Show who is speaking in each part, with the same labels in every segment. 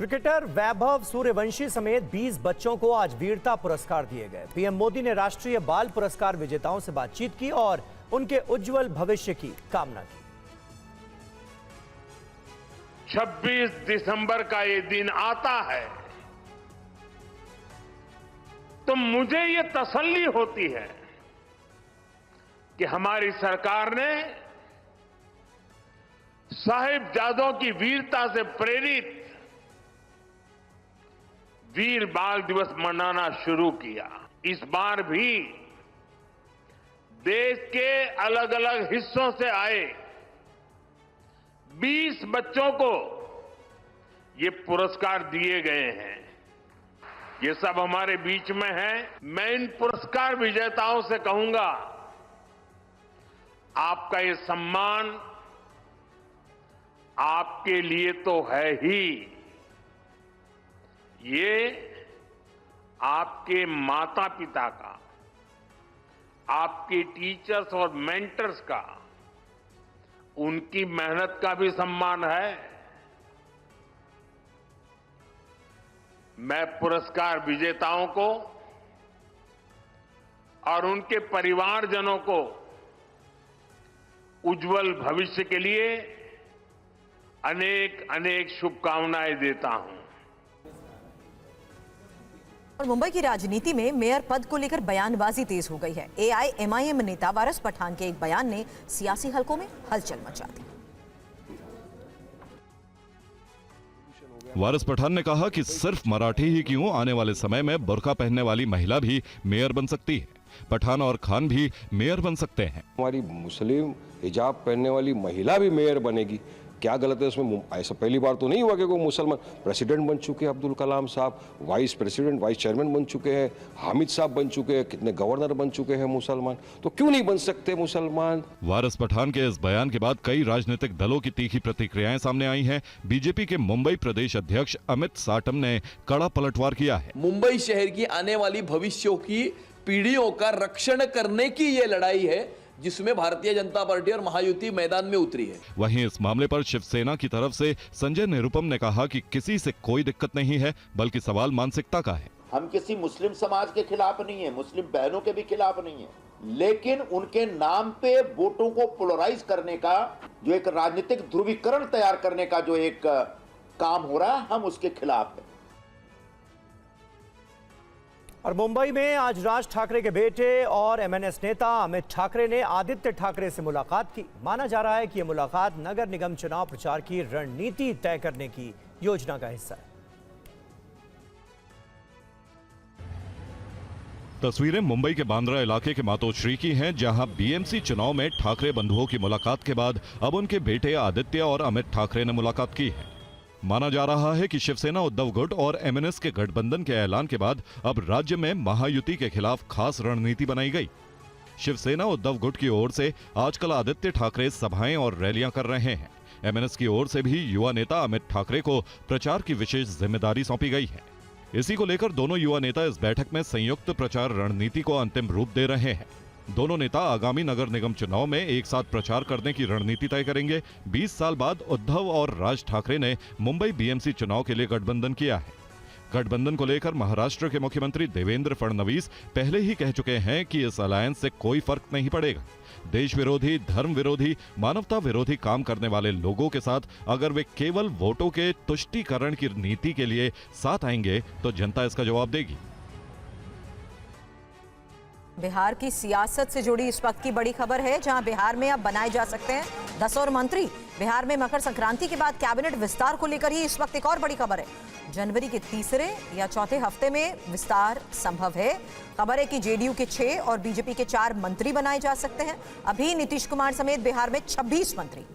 Speaker 1: Cricketer Vaibhav Suryavanshi समेत 20 बच्चों को आज वीरता पुरस्कार दिए गए। पीएम मोदी ने राष्ट्रीय बाल पुरस्कार विजेताओं से बातचीत की और उनके उज्जवल भविष्य की कामना की।
Speaker 2: 26 दिसंबर का ये दिन आता है तो मुझे ये तसल्ली होती है कि हमारी सरकार ने साहिबजादों की वीरता से प्रेरित वीर बाल दिवस मनाना शुरू किया। इस बार भी देश के अलग अलग हिस्सों से आए 20 बच्चों को ये पुरस्कार दिए गए हैं। ये सब हमारे बीच में है। मैं इन पुरस्कार विजेताओं से कहूंगा, आपका ये सम्मान आपके लिए तो है ही, ये आपके माता पिता का, आपके टीचर्स और मेंटर्स का, उनकी मेहनत का भी सम्मान है। मैं पुरस्कार विजेताओं को और उनके परिवारजनों को उज्जवल भविष्य के लिए अनेक अनेक शुभकामनाएं देता हूं।
Speaker 3: और मुंबई की राजनीति में मेयर पद को लेकर बयानबाजी तेज हो गई है। एआईएमआईएम नेता वारिस पठान के एक बयान ने सियासी हलकों में हलचल मचा दी।
Speaker 4: वारिस पठान ने कहा कि सिर्फ मराठी ही क्यों, आने वाले समय में बुर्का पहनने वाली महिला भी मेयर बन सकती है। पठान और खान भी मेयर बन सकते हैं।
Speaker 5: हमारी मुस्लिम हिजाब पहनने वाली महिला भी मेयर बनेगी, क्या गलत है उसमें? ऐसा पहली बार तो नहीं हुआ कि कोई मुसलमान प्रेसिडेंट बन चुके हैं। अब्दुल कलाम साहब वाइस प्रेसिडेंट, वाइस चेयरमैन बन चुके हैं, हामिद साहब बन चुके हैं, कितने गवर्नर बन चुके हैं मुसलमान, तो क्यों नहीं बन सकते मुसलमान?
Speaker 4: वारिस पठान के इस बयान के बाद कई राजनीतिक दलों की तीखी प्रतिक्रियाएं सामने आई हैं। बीजेपी के मुंबई प्रदेश अध्यक्ष अमित साटम ने कड़ा पलटवार किया है।
Speaker 6: मुंबई शहर की आने वाली भविष्यों की पीढ़ियों का रक्षण करने की ये लड़ाई है जिसमें भारतीय जनता पार्टी और महायुति मैदान में उतरी है।
Speaker 4: वहीं इस मामले पर शिवसेना की तरफ से संजय निरुपम ने कहा कि किसी से कोई दिक्कत नहीं है, बल्कि सवाल मानसिकता का है।
Speaker 7: हम किसी मुस्लिम समाज के खिलाफ नहीं है, मुस्लिम बहनों के भी खिलाफ नहीं है, लेकिन उनके नाम पे वोटों को पोलराइज करने का जो एक राजनीतिक ध्रुवीकरण तैयार करने का जो एक काम हो रहा है, हम उसके खिलाफ है।
Speaker 1: और मुंबई में आज राज ठाकरे के बेटे और एमएनएस नेता अमित ठाकरे ने आदित्य ठाकरे से मुलाकात की। माना जा रहा है कि यह मुलाकात नगर निगम चुनाव प्रचार की रणनीति तय करने की योजना का हिस्सा है।
Speaker 4: तस्वीरें मुंबई के बांद्रा इलाके के मातोश्री की हैं, जहां बीएमसी चुनाव में ठाकरे बंधुओं की मुलाकात के बाद अब उनके बेटे आदित्य और अमित ठाकरे ने मुलाकात की है। माना जा रहा है कि शिवसेना उद्धव गुट और एमएनएस के गठबंधन के ऐलान के बाद अब राज्य में महायुति के खिलाफ खास रणनीति बनाई गई। शिवसेना उद्धव गुट की ओर से आजकल आदित्य ठाकरे सभाएं और रैलियां कर रहे हैं। एमएनएस की ओर से भी युवा नेता अमित ठाकरे को प्रचार की विशेष जिम्मेदारी सौंपी गई है। इसी को लेकर दोनों युवा नेता इस बैठक में संयुक्त प्रचार रणनीति को अंतिम रूप दे रहे हैं। दोनों नेता आगामी नगर निगम चुनाव में एक साथ प्रचार करने की रणनीति तय करेंगे। 20 साल बाद उद्धव और राज ठाकरे ने मुंबई बीएमसी चुनाव के लिए गठबंधन किया है। गठबंधन को लेकर महाराष्ट्र के मुख्यमंत्री देवेंद्र फडणवीस पहले ही कह चुके हैं कि इस अलायंस से कोई फर्क नहीं पड़ेगा। देश विरोधी, धर्म विरोधी, मानवता विरोधी काम करने वाले लोगों के साथ अगर वे केवल वोटों के तुष्टीकरण की नीति के लिए साथ आएंगे तो जनता इसका जवाब देगी।
Speaker 3: बिहार की सियासत से जुड़ी इस वक्त की बड़ी खबर है, जहां बिहार में अब बनाए जा सकते हैं 10 और मंत्री। बिहार में मकर संक्रांति के बाद कैबिनेट विस्तार को लेकर ही इस वक्त एक और बड़ी खबर है। जनवरी के तीसरे या चौथे हफ्ते में विस्तार संभव है। खबर है कि जेडीयू के 6 और बीजेपी के 4 मंत्री बनाए जा सकते हैं। अभी नीतीश कुमार समेत बिहार में 26 मंत्री।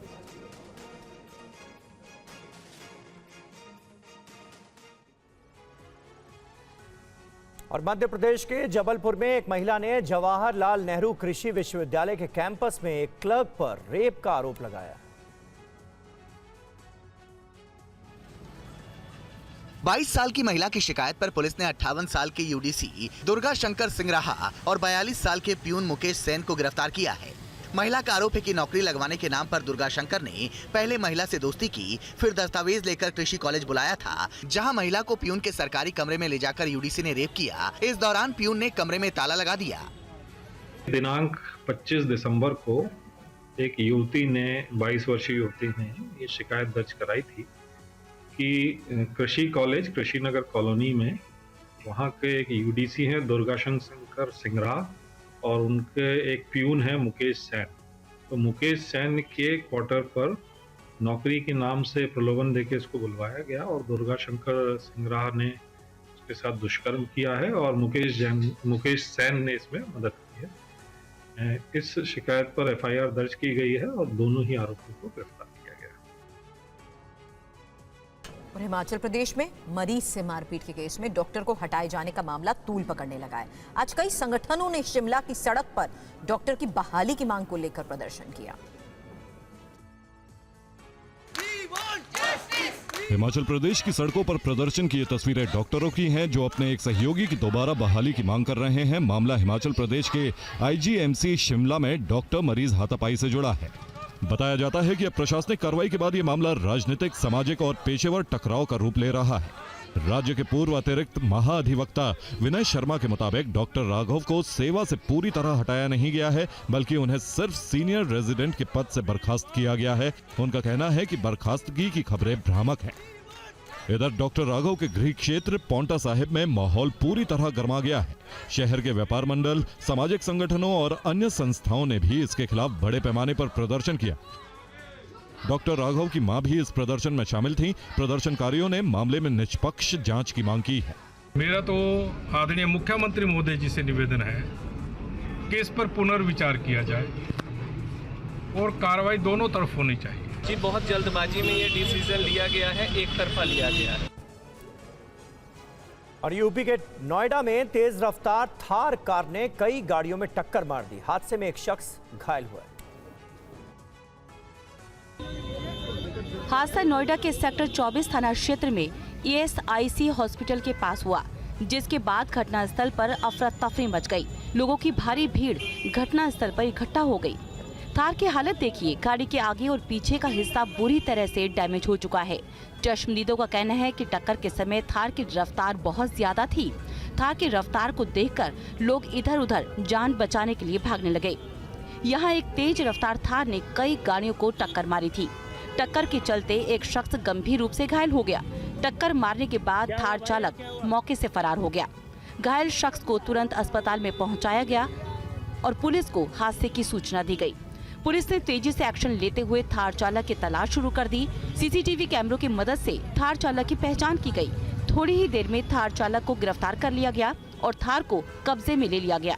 Speaker 1: और मध्य प्रदेश के जबलपुर में एक महिला ने जवाहरलाल नेहरू कृषि विश्वविद्यालय के कैंपस में एक क्लर्क पर रेप का आरोप लगाया।
Speaker 8: 22 साल की महिला की शिकायत पर पुलिस ने 58 साल के यूडीसी दुर्गा शंकर सिंह राहा और 42 साल के प्यून मुकेश सेन को गिरफ्तार किया है। महिला का आरोप है कि नौकरी लगवाने के नाम पर दुर्गा शंकर ने पहले महिला से दोस्ती की, फिर दस्तावेज लेकर कृषि कॉलेज बुलाया था, जहां महिला को प्यून के सरकारी कमरे में ले जाकर यूडीसी ने रेप किया। इस दौरान प्यून ने कमरे में ताला लगा दिया।
Speaker 9: दिनांक 25 दिसंबर को एक युवती ने 22 वर्षीय युवती ने ये शिकायत दर्ज कराई थी कि कृषि कॉलेज कृषिनगर कॉलोनी में वहाँ के एक यूडीसी हैं दुर्गा शंकर सिंगरा और उनके एक प्यून है मुकेश सैन। तो मुकेश सैन के क्वार्टर पर नौकरी के नाम से प्रलोभन देके इसको बुलवाया गया और दुर्गा शंकर सिंगरा ने उसके साथ दुष्कर्म किया है और मुकेश सैन ने इसमें मदद की है। इस शिकायत पर एफआईआर दर्ज की गई है और दोनों ही आरोपियों को गिरफ्तार किया गया है।
Speaker 3: और हिमाचल प्रदेश में मरीज से मारपीट के केस में डॉक्टर को हटाए जाने का मामला तूल पकड़ने लगा है। आज कई संगठनों ने शिमला की सड़क पर डॉक्टर की बहाली की मांग को लेकर प्रदर्शन किया।
Speaker 4: हिमाचल प्रदेश की सड़कों पर प्रदर्शन की ये तस्वीरें डॉक्टरों की हैं जो अपने एक सहयोगी की दोबारा बहाली की मांग कर रहे हैं। मामला हिमाचल प्रदेश के आईजीएमसी शिमला में डॉक्टर मरीज हाथापाई से जुड़ा है। बताया जाता है कि अब प्रशासनिक कार्रवाई के बाद ये मामला राजनीतिक, सामाजिक और पेशेवर टकराव का रूप ले रहा है। राज्य के पूर्व अतिरिक्त महाअधिवक्ता विनय शर्मा के मुताबिक डॉक्टर राघव को सेवा से पूरी तरह हटाया नहीं गया है, बल्कि उन्हें सिर्फ सीनियर रेजिडेंट के पद से बर्खास्त किया गया है। उनका कहना है कि बर्खास्तगी की खबरें भ्रामक हैं। इधर डॉक्टर राघव के गृह क्षेत्र पौंटा साहिब में माहौल पूरी तरह गर्मा गया है। शहर के व्यापार मंडल, सामाजिक संगठनों और अन्य संस्थाओं ने भी इसके खिलाफ बड़े पैमाने पर प्रदर्शन किया। डॉक्टर राघव की मां भी इस प्रदर्शन में शामिल थीं। प्रदर्शनकारियों ने मामले में निष्पक्ष जांच की मांग की है।
Speaker 10: मेरा तो आदरणीय मुख्यमंत्री महोदय जी से निवेदन है कि इस पर पुनर्विचार किया जाए और कार्रवाई दोनों तरफ होनी चाहिए।
Speaker 11: जी, बहुत जल्दबाजी में ये डिसीजन लिया गया है, एक तरफा लिया गया है।
Speaker 1: और यूपी के नोएडा में तेज रफ्तार थार कार ने कई गाड़ियों में टक्कर मार दी। हादसे में एक शख्स घायल हुआ।
Speaker 12: हादसा नोएडा के सेक्टर 24 थाना क्षेत्र में ESIC हॉस्पिटल के पास हुआ, जिसके बाद घटनास्थल पर अफरा तफरी मच गई। लोगों की भारी भीड़ घटनास्थल पर इकट्ठा हो गई। थार की हालत देखिए, गाड़ी के आगे और पीछे का हिस्सा बुरी तरह से डैमेज हो चुका है। चश्मदीदों का कहना है कि टक्कर के समय थार की रफ्तार बहुत ज्यादा थी। थार की रफ्तार को देखकर लोग इधर उधर जान बचाने के लिए भागने लगे। यहाँ एक तेज रफ्तार थार ने कई गाड़ियों को टक्कर मारी थी। टक्कर के चलते एक शख्स गंभीर रूप से घायल हो गया। टक्कर मारने के बाद थार चालक मौके से फरार हो गया। घायल शख्स को तुरंत अस्पताल में पहुंचाया गया और पुलिस को हादसे की सूचना दी गई। पुलिस ने तेजी से एक्शन लेते हुए थार चालक की तलाश शुरू कर दी। सीसीटीवी कैमरों की मदद से थार चालक की पहचान की गई। थोड़ी ही देर में थार चालक को गिरफ्तार कर लिया गया और थार को कब्जे में ले लिया गया।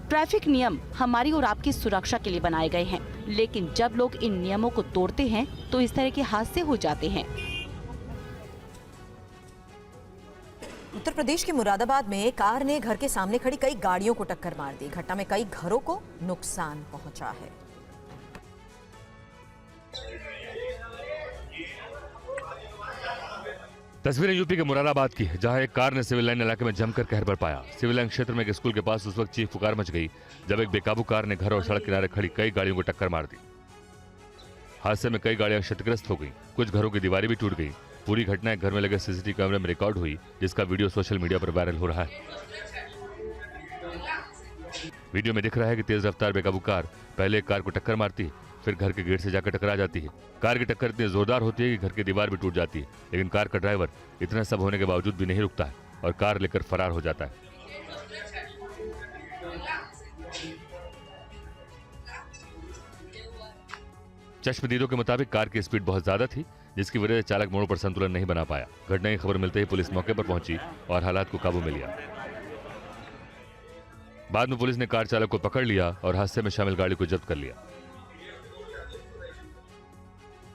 Speaker 12: ट्रैफिक नियम हमारी और आपकी सुरक्षा के लिए बनाए गए हैं, लेकिन जब लोग इन नियमों को तोड़ते हैं तो इस तरह के हादसे हो जाते हैं।
Speaker 3: उत्तर प्रदेश के मुरादाबाद में कार ने घर के सामने खड़ी कई गाड़ियों को टक्कर मार दी। घटना में कई घरों को नुकसान पहुंचा है।
Speaker 13: तस्वीरें यूपी के मुरादाबाद की है, जहां एक कार ने सिविल लाइन इलाके में जमकर कहर बरपाया। सिविल लाइन क्षेत्र में एक स्कूल के पास उस वक्त चीख पुकार मच गई जब एक बेकाबू कार ने घर और सड़क किनारे खड़ी कई गाड़ियों को टक्कर मार दी। हादसे में कई गाड़ियां क्षतिग्रस्त हो गई, कुछ घरों की दीवारें भी टूट गई। पूरी घटना एक घर में लगे सीसीटीवी कैमरे में रिकॉर्ड हुई, जिसका वीडियो सोशल मीडिया पर वायरल हो रहा है। वीडियो में दिख रहा है कि तेज रफ्तार बेकाबू कार पहले एक कार को टक्कर मारती है, फिर घर के गेट से जाकर टकरा जाती है। कार की टक्कर इतनी जोरदार होती है कि घर की दीवार भी टूट जाती है, लेकिन कार का ड्राइवर इतना सब होने के बावजूद भी नहीं रुकता है और कार लेकर फरार हो जाता है। चश्मदीदों के मुताबिक कार की स्पीड बहुत ज्यादा थी, जिसकी वजह से चालक मोड़ पर संतुलन नहीं बना पाया। घटना की खबर मिलते ही पुलिस मौके पर पहुंची और हालात को काबू में लिया। बाद में पुलिस ने कार चालक को पकड़ लिया और हादसे में शामिल गाड़ी को जब्त कर लिया।